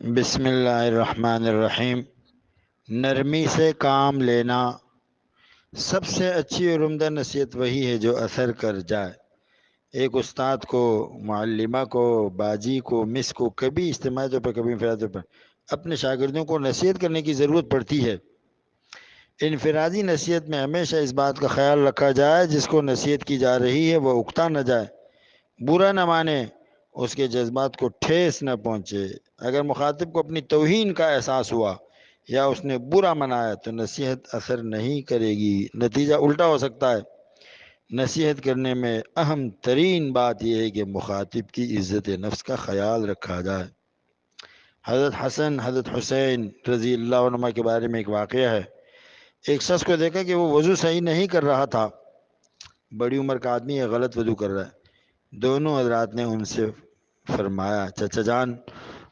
بسم اللہ الرحمن الرحیم۔ نرمی سے کام لینا سب سے اچھی اور عمدہ نصیحت وہی ہے جو اثر کر جائے۔ ایک استاد کو، معلمہ کو، باجی کو، مس کو کبھی اجتماعی طور پر کبھی انفرادی طور پر اپنے شاگردوں کو نصیحت کرنے کی ضرورت پڑتی ہے۔ انفرادی نصیحت میں ہمیشہ اس بات کا خیال رکھا جائے جس کو نصیحت کی جا رہی ہے وہ اکتا نہ جائے، برا نہ مانے، اس کے جذبات کو ٹھیس نہ پہنچے۔ اگر مخاطب کو اپنی توہین کا احساس ہوا یا اس نے برا منایا تو نصیحت اثر نہیں کرے گی، نتیجہ الٹا ہو سکتا ہے۔ نصیحت کرنے میں اہم ترین بات یہ ہے کہ مخاطب کی عزت نفس کا خیال رکھا جائے۔ حضرت حسن، حضرت حسین رضی اللہ عنہما کے بارے میں ایک واقعہ ہے۔ ایک شخص کو دیکھا کہ وہ وضو صحیح نہیں کر رہا تھا، بڑی عمر کا آدمی ہے، غلط وضو کر رہا ہے۔ دونوں حضرات نے ان سے فرمایا، چچا جان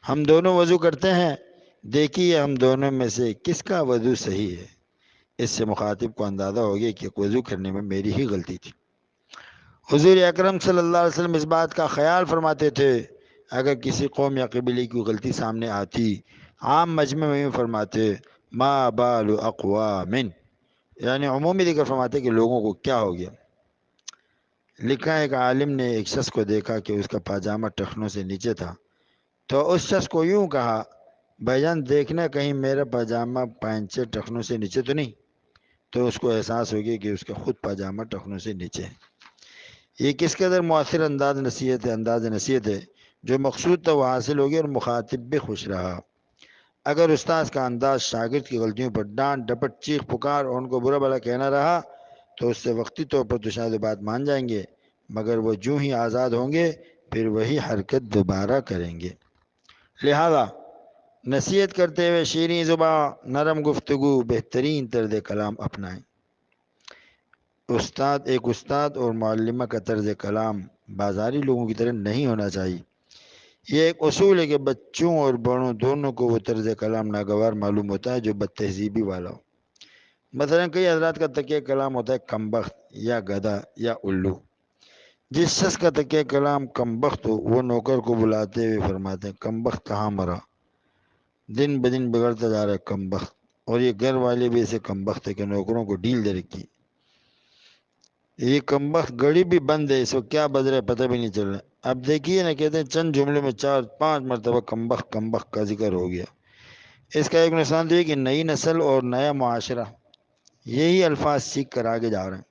ہم دونوں وضو کرتے ہیں، دیکھیے ہم دونوں میں سے کس کا وضو صحیح ہے۔ اس سے مخاطب کو اندازہ ہو گیا کہ وضو کرنے میں میری ہی غلطی تھی۔ حضور اکرم صلی اللہ علیہ وسلم اس بات کا خیال فرماتے تھے، اگر کسی قوم یا قبیلے کی غلطی سامنے آتی، عام مجمع میں فرماتے ما بال اقوام، یعنی عمومی ذکر فرماتے کہ لوگوں کو کیا ہو گیا۔ لکھا ایک عالم نے ایک شخص کو دیکھا کہ اس کا پاجامہ ٹخنوں سے نیچے تھا، تو اس شخص کو یوں کہا، بھائی جان دیکھنا کہیں میرا پاجامہ پائنچے ٹخنوں سے نیچے تو نہیں۔ تو اس کو احساس ہو گیا کہ اس کا خود پاجامہ ٹخنوں سے نیچے ہے۔ یہ کس قدر مؤثر انداز نصیحت ہے، جو مقصود تھا وہ حاصل ہو گیا اور مخاطب بھی خوش رہا۔ اگر استاذ کا انداز شاگرد کی غلطیوں پر ڈانٹ ڈپٹ، چیخ پکار اور ان کو برا بھلا کہنا رہا تو اس سے وقتی طور پر تو شاید بات مان جائیں گے، مگر وہ جو ہی آزاد ہوں گے پھر وہی حرکت دوبارہ کریں گے۔ لہذا نصیحت کرتے ہوئے شیریں زباں، نرم گفتگو، بہترین طرز کلام اپنائیں۔ ایک استاد اور معلمہ کا طرز کلام بازاری لوگوں کی طرح نہیں ہونا چاہیے۔ یہ ایک اصول ہے کہ بچوں اور بڑوں دونوں کو وہ طرز کلام ناگوار معلوم ہوتا ہے جو بد تہذیبی والا ہو۔ مثلا کئی حضرات کا تکیہ کلام ہوتا ہے کمبخت یا گدھا یا الو۔ جس شخص کا تکیہ کلام کمبخت ہو وہ نوکر کو بلاتے ہوئے فرماتے ہیں، کمبخت کہاں مرا، دن بدن بگڑتا جا رہا ہے کمبخت۔ اور یہ گھر والے بھی ایسے کمبخت ہے کہ نوکروں کو ڈیل دے رکھی۔ یہ کمبخت گڑی بھی بند ہے، اس کو کیا بج رہا ہے پتہ بھی نہیں چل رہا۔ اب دیکھیے نا، کہتے ہیں چند جملے میں 4-5 مرتبہ کمبخت کمبخت کا ذکر ہو گیا۔ اس کا ایک نقصان تو یہ کہ نئی نسل اور نیا معاشرہ یہی الفاظ سیکھ کر آگے جا رہے ہیں۔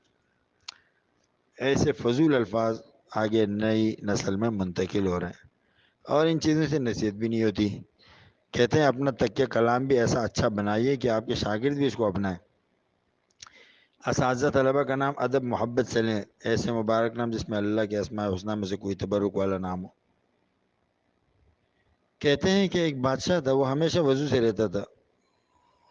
ایسے فضول الفاظ آگے نئی نسل میں منتقل ہو رہے ہیں اور ان چیزوں سے نصیحت بھی نہیں ہوتی۔ کہتے ہیں اپنا تکیہ کلام بھی ایسا اچھا بنائیے کہ آپ کے شاگرد بھی اس کو اپنائیں۔ اساتذہ طلبہ کا نام ادب محبت سے لیں، ایسے مبارک نام جس میں اللہ کے اسماء الحسنہ میں سے کوئی تبرک والا نام ہو۔ کہتے ہیں کہ ایک بادشاہ تھا، وہ ہمیشہ وضو سے رہتا تھا،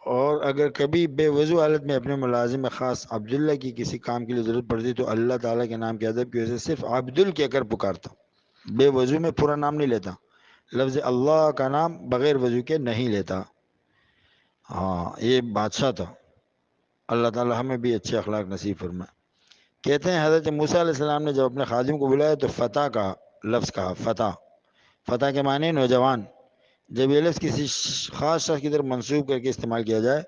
اور اگر کبھی بے وضو حالت میں اپنے ملازم خاص عبداللہ کی کسی کام کے لیے ضرورت پڑتی تو اللہ تعالیٰ کے نام کے ادب کی وجہ سے صرف عبدل کہہ کر پکارتا، بے وضو میں پورا نام نہیں لیتا، لفظ اللہ کا نام بغیر وضو کے نہیں لیتا۔ ہاں یہ بادشاہ تھا، اللہ تعالیٰ ہمیں بھی اچھے اخلاق نصیب فرمائے۔ کہتے ہیں حضرت موسیٰ علیہ السلام نے جب اپنے خادم کو بلایا تو فتح کا لفظ کہا۔ فتح کے معنی نوجوان۔ جب یہ لفظ کسی خاص شخص کی طرف منسوب کر کے استعمال کیا جائے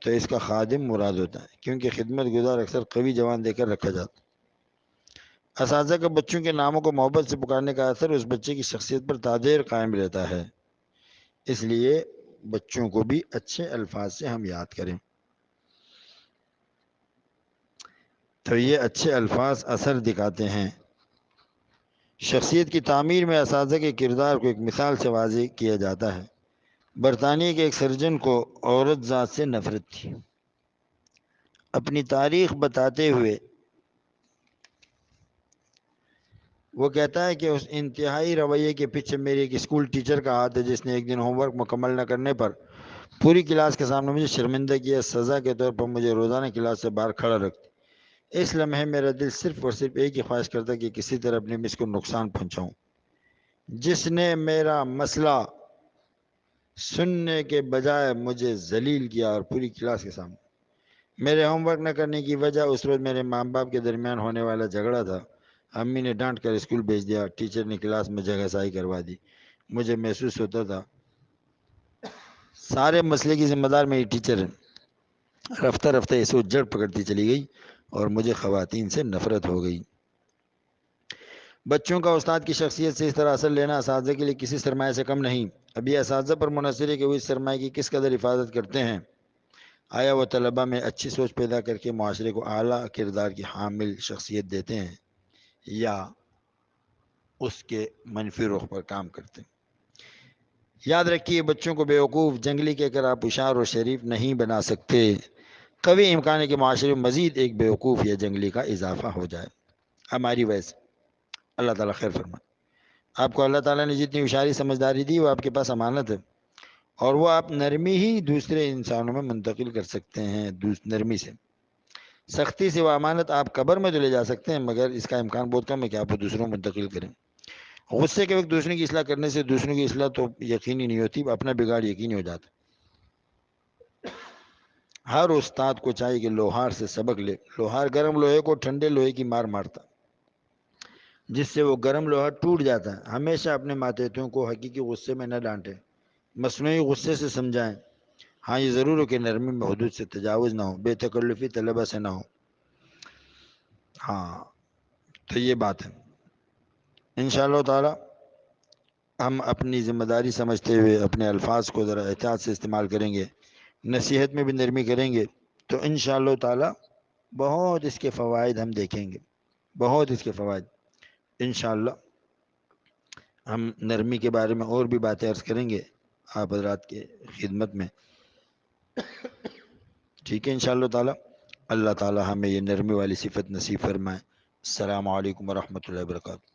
تو اس کا خادم مراد ہوتا ہے، کیونکہ خدمت گزار اکثر قوی جوان دے کر رکھا جاتا ہے۔ اساتذہ کا بچوں کے ناموں کو محبت سے پکارنے کا اثر اس بچے کی شخصیت پر تا دیر قائم رہتا ہے، اس لیے بچوں کو بھی اچھے الفاظ سے ہم یاد کریں۔ تو یہ اچھے الفاظ اثر دکھاتے ہیں۔ شخصیت کی تعمیر میں اساتذہ کے کردار کو ایک مثال سے واضح کیا جاتا ہے۔ برطانیہ کے ایک سرجن کو عورت ذات سے نفرت تھی۔ اپنی تاریخ بتاتے ہوئے وہ کہتا ہے کہ اس انتہائی رویے کے پیچھے میری ایک اسکول ٹیچر کا ہاتھ ہے جس نے ایک دن ہوم ورک مکمل نہ کرنے پر پوری کلاس کے سامنے مجھے شرمندہ کیا، سزا کے طور پر مجھے روزانہ کلاس سے باہر کھڑا رکھتی۔ اس لمحے میرا دل صرف اور صرف ایک ہی خواہش کرتا کہ کسی طرح اپنی مس کو نقصان پہنچاؤں۔ جس نے میرا مسئلہ سننے کے بجائے مجھے ذلیل کیا اور پوری کلاس کے سامنے۔ میرے ہوم ورک نہ کرنے کی وجہ اس روز میرے ماں باپ کے درمیان ہونے والا جھگڑا تھا۔ امی نے ڈانٹ کر اسکول بھیج دیا، ٹیچر نے کلاس میں جگہ سائی کروا دی۔ مجھے محسوس ہوتا تھا سارے مسئلے کی ذمہ دار میری ٹیچر ہے. رفتہ رفتہ اسے جڑ پکڑتی چلی گئی اور مجھے خواتین سے نفرت ہو گئی. بچوں کا استاد کی شخصیت سے اس طرح اثر لینا اساتذہ کے لیے کسی سرمایہ سے کم نہیں. اب یہ اساتذہ پر منحصر ہے کہ وہ اس سرمایہ کی کس قدر حفاظت کرتے ہیں. آیا وہ طلبہ میں اچھی سوچ پیدا کر کے معاشرے کو اعلیٰ کردار کی حامل شخصیت دیتے ہیں یا اس کے منفی رخ پر کام کرتے ہیں. یاد رکھیے بچوں کو بیوقوف جنگلی کہہ کر آپ ہوشیار اور شریف نہیں بنا سکتے. کبھی امکان ہے کہ معاشرے میں مزید ایک بیوقوف یا جنگلی کا اضافہ ہو جائے ہماری وجہ سے. اللہ تعالیٰ خیر فرمائے. آپ کو اللہ تعالیٰ نے جتنی ہوشیاری سمجھداری دی وہ آپ کے پاس امانت ہے اور وہ آپ نرمی ہی دوسرے انسانوں میں منتقل کر سکتے ہیں. نرمی سے سختی سے وہ امانت آپ قبر میں تو لے جا سکتے ہیں مگر اس کا امکان بہت کم ہے کہ آپ وہ دوسروں میں منتقل کریں. غصے کے وقت دوسروں کی اصلاح کرنے سے دوسروں کی اصلاح تو یقینی نہیں ہوتی, اپنا بگاڑ یقینی ہو جاتا. ہر استاد کو چاہیے کہ لوہار سے سبق لے. لوہار گرم لوہے کو ٹھنڈے لوہے کی مار مارتا جس سے وہ گرم لوہا ٹوٹ جاتا ہے. ہمیشہ اپنے ماتحتوں کو حقیقی غصے میں نہ ڈانٹیں, مصنوعی غصے سے سمجھائیں. ہاں یہ ضرور ہو کہ نرمی میں حدود سے تجاوز نہ ہو, بے تکلفی طلبہ سے نہ ہو. ہاں تو یہ بات ہے. انشاءاللہ تعالی ہم اپنی ذمہ داری سمجھتے ہوئے اپنے الفاظ کو ذرا احتیاط سے استعمال کریں گے, نصیحت میں بھی نرمی کریں گے تو انشاءاللہ تعالی بہت اس کے فوائد ہم دیکھیں گے, بہت اس کے فوائد. انشاءاللہ ہم نرمی کے بارے میں اور بھی باتیں عرض کریں گے آپ حضرات کے خدمت میں. ٹھیک ہے انشاءاللہ تعالی. اللہ تعالی ہمیں یہ نرمی والی صفت نصیب فرمائے. السلام علیکم ورحمۃ اللہ وبرکاتہ.